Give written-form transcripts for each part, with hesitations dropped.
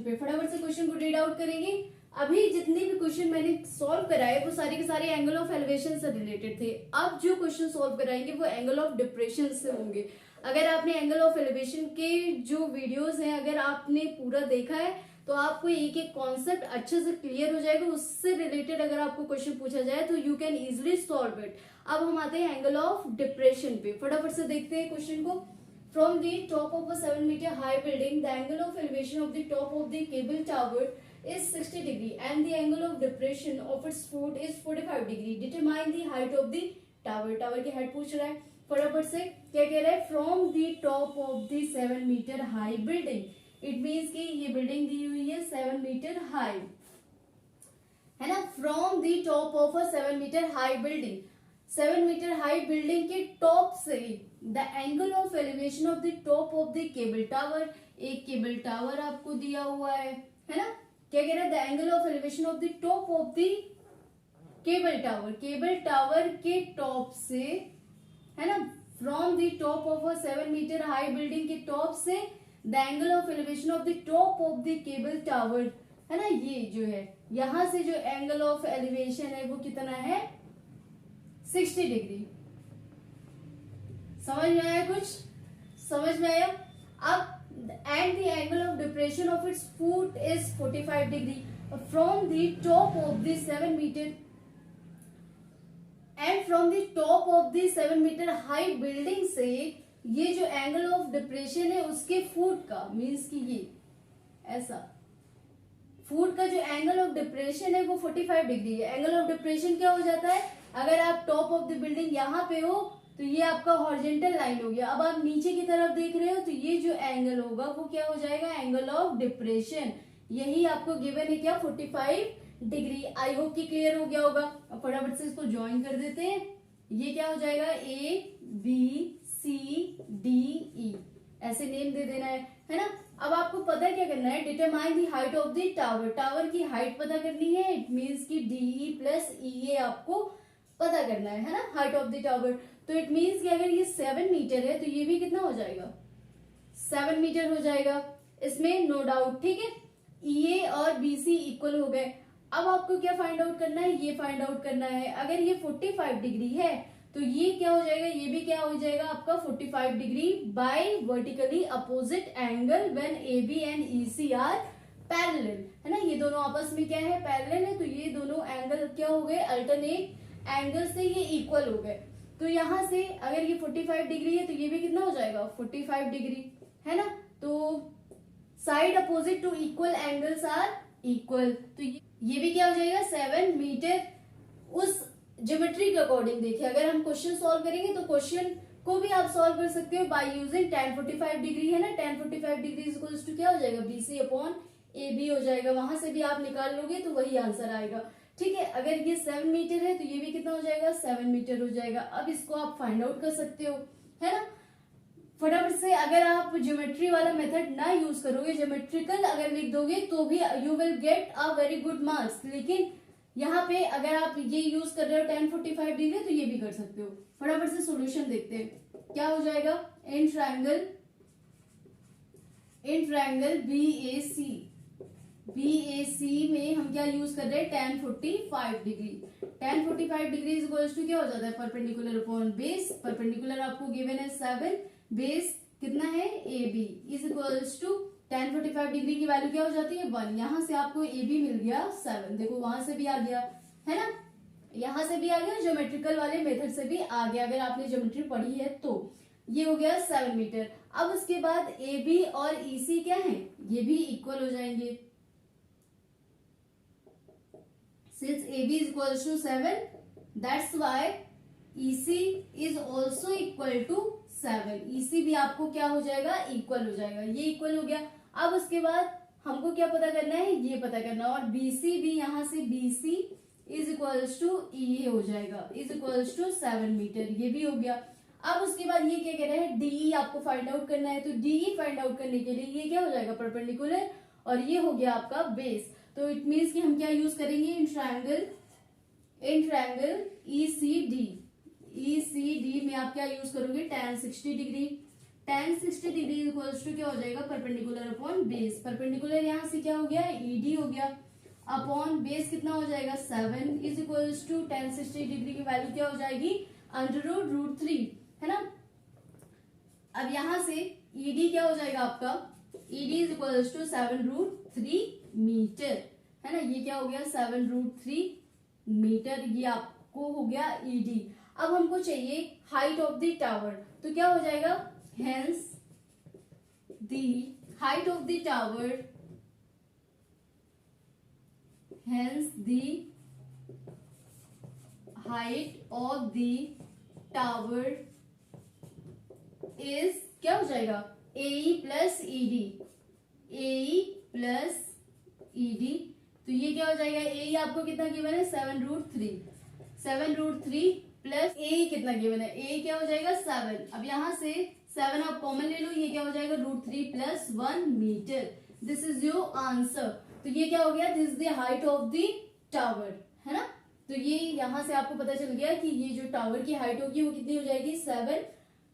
पे। फटाफट से क्वेश्चन को रीड आउट करेंगे। अभी जितने भी क्वेश्चन मैंने सॉल्व कराए वो सारे के सारे एंगल ऑफ एलिवेशन से रिलेटेड थे। अब जो क्वेश्चन सॉल्व कराएंगे वो एंगल ऑफ डिप्रेशन से होंगे। अगर आपने एंगल ऑफ एलिवेशन के जो वीडियोस हैं अगर आपने पूरा देखा है तो आपको एक एक कॉन्सेप्ट अच्छे से क्लियर हो जाएगा। उससे रिलेटेड अगर आपको क्वेश्चन पूछा जाए तो you can easily solve it. अब हम आते हैं एंगल ऑफ डिप्रेशन पे। फटाफट से देखते हैं क्वेश्चन को। From the top of a 7 metre high building the angle of elevation of the top of the cable tower is 60 degree and the angle of depression of its foot is 45 degree. Determine the height of the tower. Tower की height पूछ रहा है। फटाफट से क्या कह रहा है? From the top of the 7 metre high building. It means कि ये बिल्डिंग दी हुई है 7 मीटर हाई, है ना। From the top of a 7 metre high building, 7 metre high building के टॉप से the angle of elevation of the top of the cable tower. एक cable tower आपको दिया हुआ है ना। क्या कह रहा है? The angle of elevation of the top of the cable tower. Cable tower के टॉप से, है ना, from the top of a 7 metre high building के टॉप से the angle of elevation of the top of the cable tower, है ना। ये जो है यहां से जो एंगल ऑफ एलिवेशन है वो कितना है? 60 डिग्री। समझ में आया? कुछ समझ में आया? अब and the angle of depression of its foot is 45 degree from the top of the 7 meter and from the top of the 7 meter high building से ये जो angle of depression है उसके फुट का, मीन्स कि ये ऐसा फुट का जो एंगल ऑफ डिप्रेशन है वो 45 डिग्री है। एंगल ऑफ डिप्रेशन क्या हो जाता है? अगर आप टॉप ऑफ द बिल्डिंग यहाँ पे हो तो ये आपका हॉरिजॉन्टल लाइन हो गया। अब आप नीचे की तरफ देख रहे हो तो ये जो एंगल होगा वो क्या हो जाएगा? Angle of depression. यही आपको गिवन है क्या? 45 डिग्री। आई होप कि क्लियर हो गया होगा। अब फटाफट से इसको ज्वाइन कर देते हैं। ये क्या हो जाएगा? A B C D E, ऐसे नेम दे देना है ना। अब आपको पता है क्या करना है? Determine the height of the tower. Tower की हाइट पता करनी है। इट मीन्स की डीई प्लस ई ए आपको पता करना है ना, हाइट ऑफ द टावर। तो इट मीन्स कि अगर ये 7 मीटर है तो ये भी कितना हो जाएगा? 7 मीटर हो जाएगा, इसमें नो डाउट। ठीक है, ई ए और बी सी इक्वल हो गए। अब आपको क्या फाइंड आउट करना है? ये फाइंड आउट करना है। अगर ये 45 डिग्री है तो ये क्या हो जाएगा? ये भी क्या हो जाएगा आपका? 45 degree by vertically opposite angle when A B and E C are parallel, है ना। ये दोनों आपस में क्या है? पैरेलल है। तो ये दोनों एंगल क्या हो गए? अल्टरनेट एंगल से ये इक्वल हो गए। तो यहां से अगर ये 45 डिग्री है तो ये भी कितना हो जाएगा? 45 डिग्री, है ना। तो side opposite to equal angles are equal. तो ये भी क्या हो जाएगा? 7 मीटर। उस ज्योमेट्री के अकॉर्डिंग देखिए, अगर हम क्वेश्चन सॉल्व करेंगे तो क्वेश्चन को भी आप सॉल्व कर सकते हो बाय यूजिंग tan 45 डिग्री, है ना। tan 45 डिग्री इक्वल्स टू क्या हो जाएगा? BC अपॉन AB हो जाएगा। वहां से भी आप निकाल लोगे तो वही आंसर आएगा। ठीक है, अगर ये 7 मीटर है तो ये भी कितना हो जाएगा? 7 मीटर हो जाएगा। अब इसको आप फाइंड आउट कर सकते हो, है ना। फटाफट से अगर आप ज्योमेट्री वाला मेथड ना यूज करोगे, ज्योमेट्रिकल अगर लिख दोगे तो भी you will get a very good marks. लेकिन यहाँ पे अगर आप ये यूज कर रहे हो tan 45 डिग्री तो ये भी कर सकते हो। फटाफट से सॉल्यूशन देखते हैं क्या हो जाएगा। इन ट्रायंगल BAC में हम क्या यूज कर रहे हैं? tan 45 degree. tan 45 degree equals to क्या हो जाता है? Perpendicular upon base. परपेंडिकुलर आपको गिवन है 7, बेस कितना है? AB is equals to tan 45 degree की वैल्यू क्या हो जाती है? 1। यहां से आपको AB मिल गया 7। देखो वहां से भी आ गया, है ना, यहां से भी आ गया, ज्योमेट्रिकल वाले मेथड से भी आ गया। अगर आपने ज्योमेट्री पढ़ी है तो ये हो गया 7 मीटर। अब उसके बाद AB और EC क्या है? ये भी इक्वल हो जाएंगे। Since AB is equals to 7, that's why EC is also equal to 7। EC भी आपको क्या हो जाएगा? इक्वल हो जाएगा। ये इक्वल हो गया। अब उसके बाद हमको क्या पता करना है? ये पता करना। और BC भी यहाँ से BC is equals to EA हो जाएगा, is equals to 7 मीटर। ये भी हो गया। अब उसके बाद ये क्या कह रहे हैं? DE आपको फाइंड आउट करना है। तो DE फाइंड आउट करने के लिए ये क्या हो जाएगा? परपेंडिकुलर, और ये हो गया आपका बेस। तो इट मीन्स कि हम क्या यूज करेंगे? इन ट्रायंगल ECD में आप क्या यूज करोगे? tan 60 degree. tan 60 degree equals to क्या हो जाएगा, परपेंडिकुलर अपॉन बेस। परपेंडिकुलर यहाँ से क्या हो गया, ईडी हो गया, अपॉन बेस कितना हो जाएगा 7 is equals to tan 60 degree की वैल्यू क्या हो जाएगी, √√3, है ना। अब यहां से ईडी क्या हो जाएगा आपका, ED is equals to 7√3 metre, है ना। ये क्या हो गया 7√3 मीटर, ये आपको हो गया ईडी। अब हमको चाहिए हाइट ऑफ द टावर, तो क्या हो जाएगा, hence the height of the tower, hence the height of the tower is क्या हो जाएगा, AE plus ED, AE plus ED. तो ये क्या हो जाएगा, AE आपको कितना गिवन है 7√3, 7√3 प्लस AE कितना गिवन है, AE क्या हो जाएगा 7। अब यहां से 7 आप कॉमन ले लो, ये क्या हो जाएगा √3 plus 1 metre. This is your answer. तो ये क्या हो गया, this is the height of the tower, है ना। तो ये यहां से आपको पता चल गया कि ये जो टावर की हाइट होगी वो कितनी हो जाएगी 7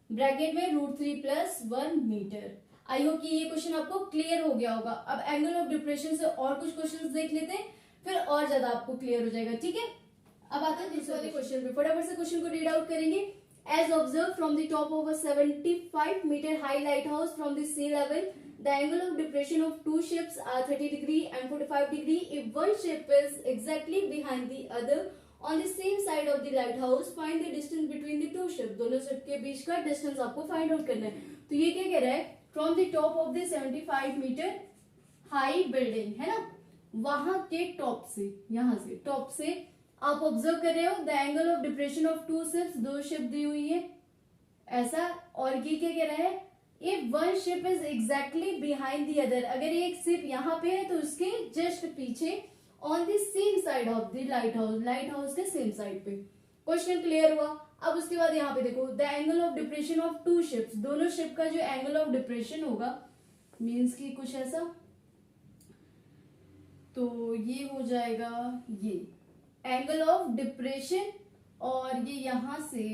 ब्रैकेट में √3 प्लस 1 मीटर। आई होप कि ये क्वेश्चन आपको क्लियर हो गया होगा। अब एंगल ऑफ डिप्रेशन से और कुछ क्वेश्चंस देख लेते हैं, फिर और ज्यादा आपको क्लियर हो जाएगा, ठीक है। अब आते हैं दूसरे वाले क्वेश्चन पे, फटाफट से क्वेश्चन को रीड आउट करेंगे। As observe from the top of a 75 metre high light house from the sea level, the angle of depression of two ships are 30 degree and 45 degree if one ship is exactly behind the other on the same side of the lighthouse. Find the distance between the two ships. दोनों ship के बीच का distance आपको find out करना है। तो ये क्या कह रहा है, from the top of the 75 metre high building, है ना, वहां के टॉप से, यहां से टॉप से आप ऑब्जर्व कर रहे हो the angle of depression of two ships, दो शिप दी हुई है ऐसा। और ये क्या कह रहा है, if one ship is exactly behind the other, अगर एक शिप यहाँ पे है तो उसके जस्ट पीछे on the same side of the light house, light house के सेम साइड पे। क्वेश्चन क्लियर हुआ। अब उसके बाद यहाँ पे देखो the angle of depression of two ships, दोनों शिप का जो एंगल ऑफ डिप्रेशन होगा मीन्स की कुछ ऐसा, तो ये हो जाएगा ये एंगल ऑफ डिप्रेशन, और ये यहां से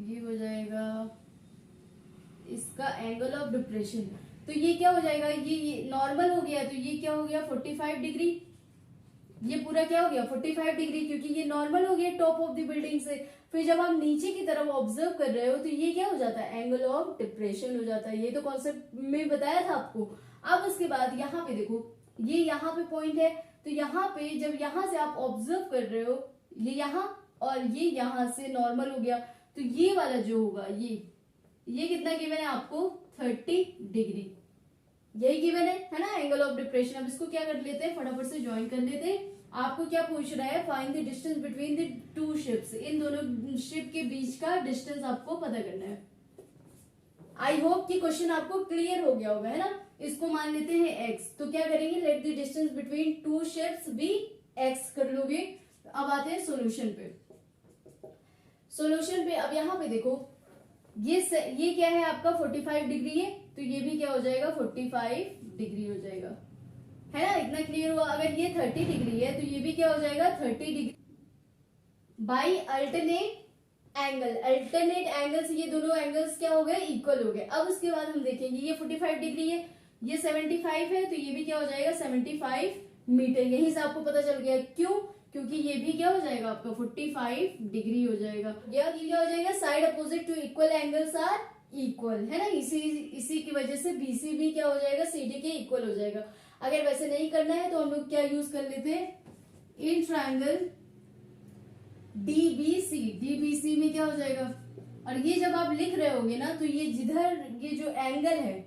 ये हो जाएगा इसका एंगल ऑफ डिप्रेशन। तो ये क्या हो जाएगा, ये नॉर्मल हो गया, तो ये क्या हो गया 45 डिग्री, ये पूरा क्या हो गया 45 डिग्री, क्योंकि ये नॉर्मल हो गया टॉप ऑफ द बिल्डिंग से। फिर जब आप नीचे की तरफ ऑब्जर्व कर रहे हो तो ये क्या हो जाता है, एंगल ऑफ डिप्रेशन हो जाता है। ये तो कॉन्सेप्ट में बताया था आपको। अब उसके बाद यहाँ पे देखो, ये यहाँ पे पॉइंट है, तो यहाँ पे जब यहाँ से आप ऑब्जर्व कर रहे हो, ये यहाँ और ये यहाँ से नॉर्मल हो गया, तो ये वाला जो होगा ये कितना गिवन है आपको 30 डिग्री, यही गिवन है ना एंगल ऑफ डिप्रेशन। अब इसको क्या कर लेते हैं, फटाफट से ज्वाइन कर लेते हैं। आपको क्या पूछ रहा है, find the distance between the two ships, इन दोनों शिप के बीच का डिस्टेंस आपको पता करना है। आई होप कि क्वेश्चन आपको क्लियर हो गया होगा, है ना। इसको मान लेते हैं x, तो क्या करेंगे, let the distance between two ships be x कर लोगे। अब आते हैं सोल्यूशन पे। सोल्यूशन पे अब यहाँ पे देखो, ये क्या है आपका 45 डिग्री है, तो ये भी क्या हो जाएगा 45 डिग्री हो जाएगा, है ना। इतना क्लियर हुआ। अगर ये 30 डिग्री है तो ये भी क्या हो जाएगा 30 degree by alternate angle, alternate angle से ये दोनों एंगल्स क्या हो गए, इक्वल हो गए। अब उसके बाद हम देखेंगे ये 45 डिग्री है, ये 75 है, तो ये भी क्या हो जाएगा 75 मीटर। यहीं से आपको पता चल गया क्यों, क्योंकि ये भी क्या हो जाएगा आपका 45 डिग्री हो जाएगा। ये क्या हो जाएगा, side opposite to equal angles are equal, है ना। इसी की वजह से BC भी क्या हो जाएगा CD के इक्वल हो जाएगा। अगर वैसे नहीं करना है तो हम लोग क्या यूज कर लेते हैं, इन ट्रायंगल DBC में क्या हो जाएगा, और ये जब आप लिख रहे होगे ना, तो ये जिधर ये जो एंगल है,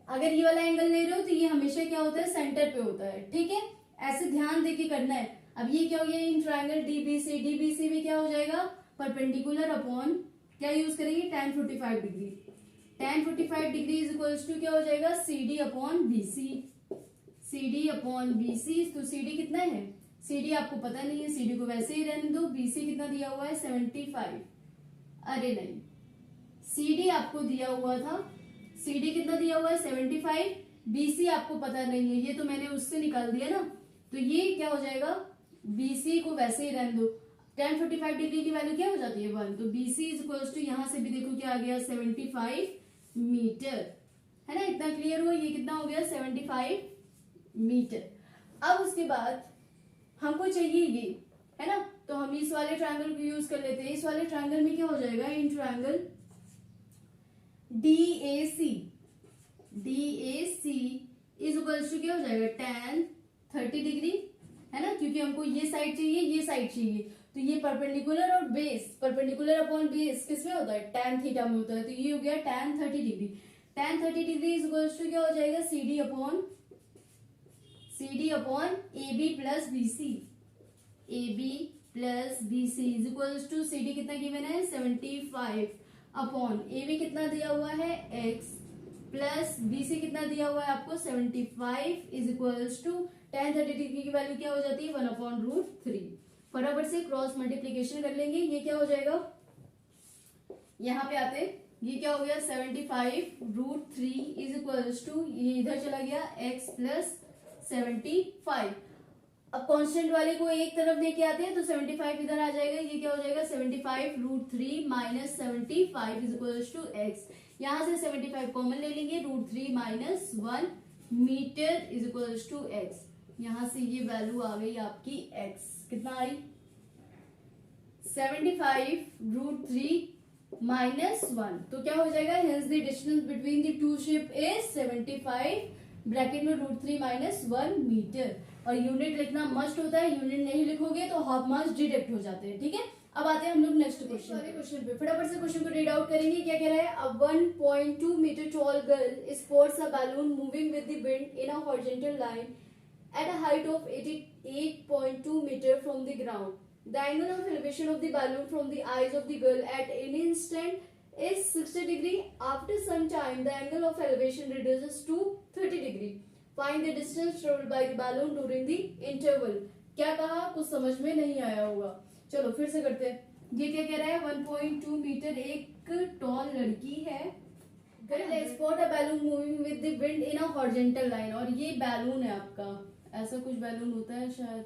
अगर ये वाला एंगल ले रहे हो तो ये हमेशा क्या होता है, सेंटर पे होता है, ठीक है। ऐसे ध्यान देके करना है। अब ये क्या हो गया, इन ट्रायंगल DBC में क्या हो जाएगा, परपेंडिकुलर अपॉन क्या यूज करेंगे, tan 45 degree. tan 45 degree is equals to क्या हो जाएगा, CD upon BC, CD upon BC। तो CD कितना है, CD आपको पता नहीं है, CD को वैसे ही रहने दो। BC कितना दिया हुआ है 75, अरे नहीं, CD आपको दिया हुआ था, CD कितना दिया हुआ है 75, BC आपको पता नहीं है, ये तो मैंने उससे निकाल दिया ना। तो ये क्या हो जाएगा, BC को वैसे ही रहने दो। tan 45 डिग्री की वैल्यू क्या हो जाती है 1, तो BC इज इक्वल्स टू, यहां से भी देखो क्या आ गया 75 मीटर, है ना। इतना क्लियर हुआ, ये कितना हो गया 75 मीटर। अब उसके बाद हमको चाहिए ये, है ना, तो हम इस वाले ट्रायंगल को यूज कर लेते हैं। इस वाले ट्रायंगल में क्या हो जाएगा, in triangle DAC, DAC is equals to क्या हो जाएगा tan 30 डिग्री, है ना, क्योंकि हमको ये साइड चाहिए, ये साइड चाहिए, तो ये परपेंडिकुलर और बेस, परपेंडिकुलर अपॉन बेस किस में होता है, tan थीटा में होता है, तो ये हो गया tan 30 degree. tan 30 degree is equals to क्या हो जाएगा, CD upon AB plus BC, AB plus BC is equals to CD कितना गिवन है 75 अपॉन AB कितना दिया हुआ है x प्लस BC कितना दिया हुआ है आपको 75 is equals to tan 30 degree की वैल्यू क्या हो जाती है 1/√3। फटाफट से क्रॉस मल्टीप्लीकेशन कर लेंगे, ये क्या हो जाएगा, यहाँ पे आते, ये क्या हो गया 75√3 इज इक्वल्स टू, ये इधर चला गया x प्लस 75। अब कांस्टेंट वाले को एक तरफ लेके आते हैं तो 75 इधर आ जाएगा, ये क्या हो जाएगा 75√3 minus 75 is equals to x। यहां से 75 कॉमन ले लेंगे, √3 minus 1 metre is equals to x। यहां से ये वैल्यू आ गई आपकी x, कितना आई 75√3 माइनस 1, तो क्या हो जाएगा, hence the distance between the to ship is 75 bracket में √3 माइनस 1 मीटर। और यूनिट लिखना मस्ट होता है, यूनिट नहीं लिखोगे तो हाफ मार्क्स डिडक्ट हो जाते हैं, ठीक है। अब आते हैं हम लोग नेक्स्ट क्वेश्चन पे, फटाफट से क्वेश्चन को रीड आउट करेंगे। क्या कह रहा है, a 1.2 metre tall girl spots a balloon moving with the wind in a horizontal line at a height of 88.2 meter from the ground. The angle of elevation of the balloon from the eyes of the girl at any instant is 60 degree. After some time, the angle of elevation reduces to 30 degree. Find the distance traveled by the balloon during the interval. क्या कहा, कुछ समझ में नहीं आया होगा, चलो फिर से करते हैं। ये क्या कह रहा है, 1.2 मीटर एक टॉल लड़की है, spot a balloon moving with the wind in a horizontal line, और ये बैलून है आपका, ऐसा कुछ बैलून होता है शायद,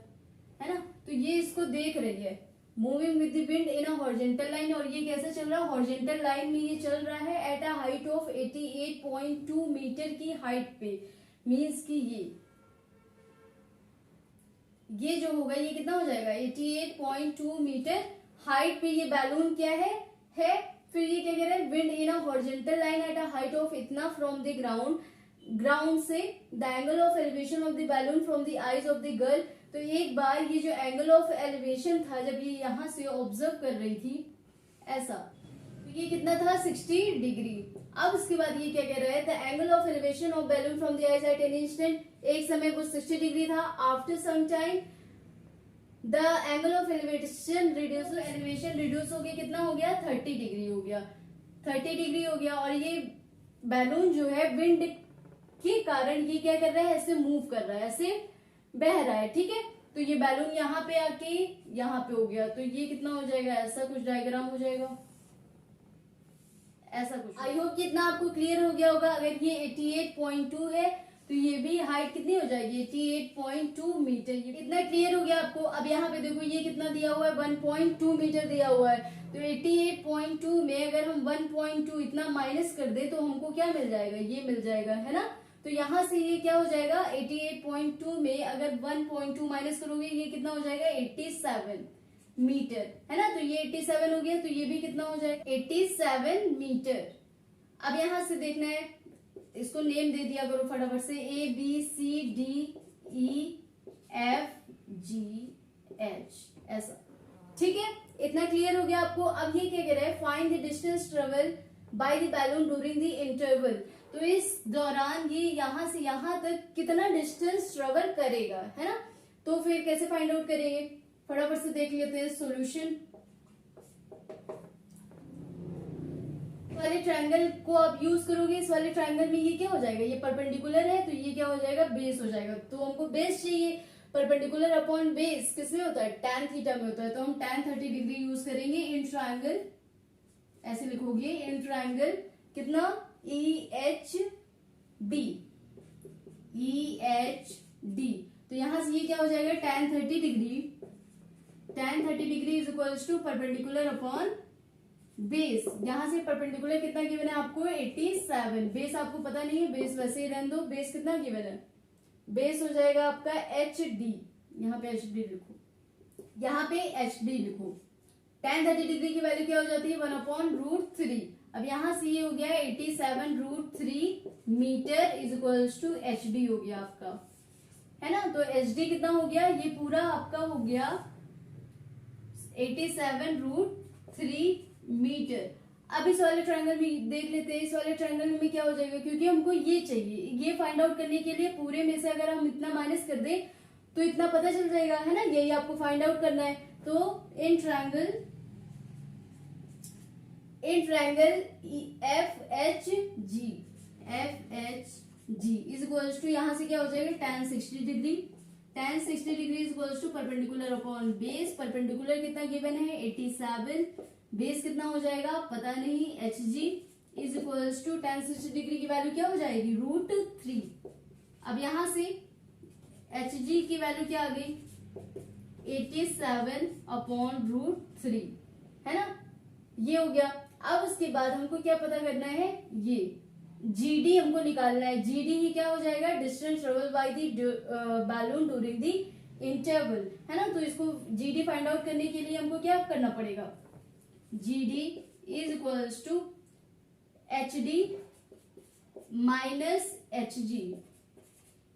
है ना, तो ये इसको देख रही है moving with the wind in a horizontal line, और ये कैसे चल रहा है, हॉरिजॉन्टल लाइन में ये चल रहा है at a height of 88.2 metre की हाइट पे। मींस कि ये जो होगा ये कितना हो जाएगा 88.2 मीटर हाइट पे ये बैलून क्या है। फिर ये क्या कह रहा है, wind in a horizontal line at a height of इतना फ्रॉम द ग्राउंड से the angle of elevation of the balloon from the eyes of the girl. तो एक बार ये जो एंगल ऑफ एलिवेशन था जब ये यहां से ऑब्जर्व कर रही थी ऐसा, तो ये कितना था 60 डिग्री। अब उसके बाद ये क्या कह रहा है, the angle of elevation of balloon from the eyes at any instant, एक समय वो 60 डिग्री था, after some time the angle of elevation reduce हो गया, कितना हो गया 30 डिग्री हो गया, 30 डिग्री हो गया। और ये बैलून जो है विंड के कारण ये क्या कर रहा है, ऐसे मूव कर रहा है, ऐसे बह रहा है, ठीक है। तो ये बैलून यहाँ पे आके यहाँ पे हो गया, तो ये कितना हो जाएगा, ऐसा कुछ डायग्राम हो जाएगा, ऐसा कुछ। आई होप कि इतना आपको क्लियर हो गया होगा। अगर ये 88.2 है तो ये भी हाइट कितनी हो जाएगी 88.2 मीटर, ये कितना क्लियर हो गया आपको। अब यहाँ पे देखो ये कितना दिया हुआ है 1.2 मीटर दिया हुआ है, तो 88.2 में अगर हम 1.2 इतना माइनस कर दे तो हमको क्या मिल जाएगा, ये मिल जाएगा, है ना। तो यहाँ से ये क्या हो जाएगा 88.2 में अगर 1.2 माइनस करोगे ये कितना हो जाएगा 87 मीटर, है ना। तो ये 87 हो गया, तो ये भी कितना हो जाएगा 87 मीटर। अब यहां से देखना है, इसको नेम दे दिया करो फटाफट से, ABCDEFGH, ऐसा, ठीक है। इतना क्लियर हो गया आपको। अब ये क्या कह रहा है, find the distance travel by the balloon during the interval. तो इस दौरान ये यहां से यहां तक कितना डिस्टेंस ट्रेवल करेगा, है ना। तो फिर कैसे फाइंड आउट करेंगे, फटाफट से देख लेते हैं सॉल्यूशन। वाले ट्रायंगल को आप यूज करोगे, इस वाले ट्रायंगल में ये क्या हो जाएगा, ये परपेंडिकुलर है तो ये क्या हो जाएगा बेस हो जाएगा। तो हमको बेस चाहिए, परपेंडिकुलर अपॉन बेस किसमें होता है tan थीटा में होता है, तो हम tan 30 डिग्री यूज करेंगे इन ट्रायंगल, ऐसे लिखोगे इन ट्रायंगल कितना EHD, तो यहां से ये क्या हो जाएगा tan 30 degree, tan 30 degree is equals to perpendicular upon base यहां से परपेंडिकुलर कितना गिवन है आपको 87, बेस आपको पता नहीं है, बेस वैसे ही रहने दो, बेस कितना गिवन है, बेस हो जाएगा आपका एच डी, यहाँ पे एच डी लिखो, यहाँ पे एच डी लिखो। tan 30 डिग्री की वैल्यू क्या हो जाती है 1/√3। अब यहां से ये हो गया 87√3 metre is equals to H D हो गया आपका, है ना। तो एच डी कितना हो गया, ये पूरा आपका हो गया 87√3 मीटर। अब इस वाले ट्रायंगल में देख लेते हैं, इस वाले ट्रायंगल में क्या हो जाएगा, क्योंकि हमको ये चाहिए, ये फाइंड आउट करने के लिए पूरे में से अगर हम इतना माइनस कर दें तो इतना पता चल जाएगा, है ना, यही आपको फाइंड आउट करना है। तो in triangle F H G is equals to, यहां से क्या हो जाएगा tan 60 degree, tan 60 degree is equals to perpendicular upon base, perpendicular कितना गिवन है 87, बेस कितना हो जाएगा पता नहीं, H G is equals to tan 60 degree की वैल्यू क्या हो जाएगी √3। अब यहां से एच जी की वैल्यू क्या आ गई 87/√3, है ना, ये हो गया। अब उसके बाद हमको क्या पता करना है, ये जीडी हमको निकालना है, जीडी ही क्या हो जाएगा distance travel by the balloon during the interval, है ना। तो इसको जीडी फाइंड आउट करने के लिए हमको क्या करना पड़ेगा, GD is equals to H D minus H G,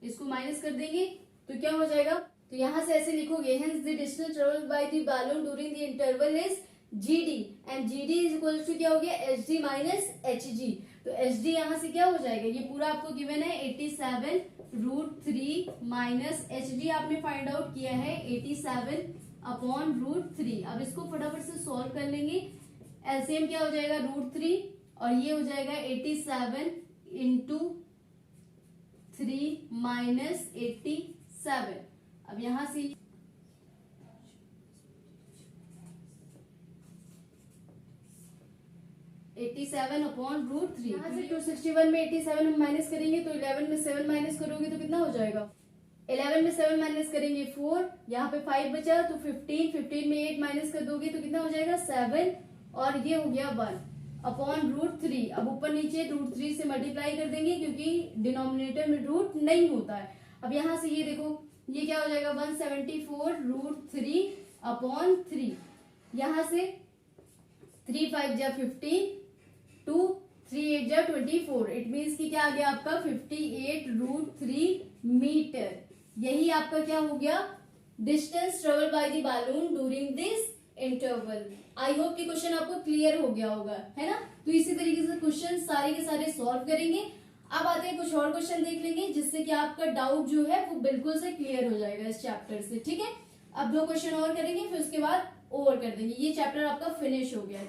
इसको माइनस कर देंगे तो क्या हो जाएगा, तो यहां से ऐसे लिखोगे hence the distance travelled by the balloon during the interval is GD and GD is equals to क्या हो गया H D minus H G. तो एच डी यहां से क्या हो जाएगा, ये पूरा आपको गिवन है 87√3 माइनस एच डी आपने फाइंड आउट किया है 87/√3। अब इसको फटाफट से सॉल्व कर लेंगे, एलसीएम क्या हो जाएगा √3 और ये हो जाएगा 87 इंटू 3 माइनस 87। अब यहां से 87/√3, यहाँ से 261 में 87 हम माइनस करेंगे तो 11 में 7 माइनस करोगे तो कितना हो जाएगा, 11 में 7 माइनस करेंगे 4, यहाँ पे 5 बचा तो 15 में 8 माइनस कर दोगे तो कितना हो जाएगा 7 और ये हो गया 1/√3। अब ऊपर नीचे √3 से मल्टीप्लाई कर देंगे क्योंकि डिनोमिनेटर में रूट नहीं होता है। अब यहाँ से ये देखो ये क्या हो जाएगा 174√3/3, यहाँ से 3 5 जा 15, 2 3 8 जा 24, इट मीन्स कि क्या आ गया आपका 58√3 मीटर। यही आपका क्या हो गया distance travel by the balloon during this interval. I hope कि क्वेश्चन आपको क्लियर हो गया होगा, है ना। तो इसी तरीके से क्वेश्चन सारे के सारे सॉल्व करेंगे। अब आते हैं कुछ और क्वेश्चन देख लेंगे जिससे कि आपका डाउट जो है वो बिल्कुल से क्लियर हो जाएगा इस चैप्टर से, ठीक है। अब 2 क्वेश्चन और करेंगे फिर उसके बाद ओवर कर देंगे, ये चैप्टर आपका फिनिश हो गया।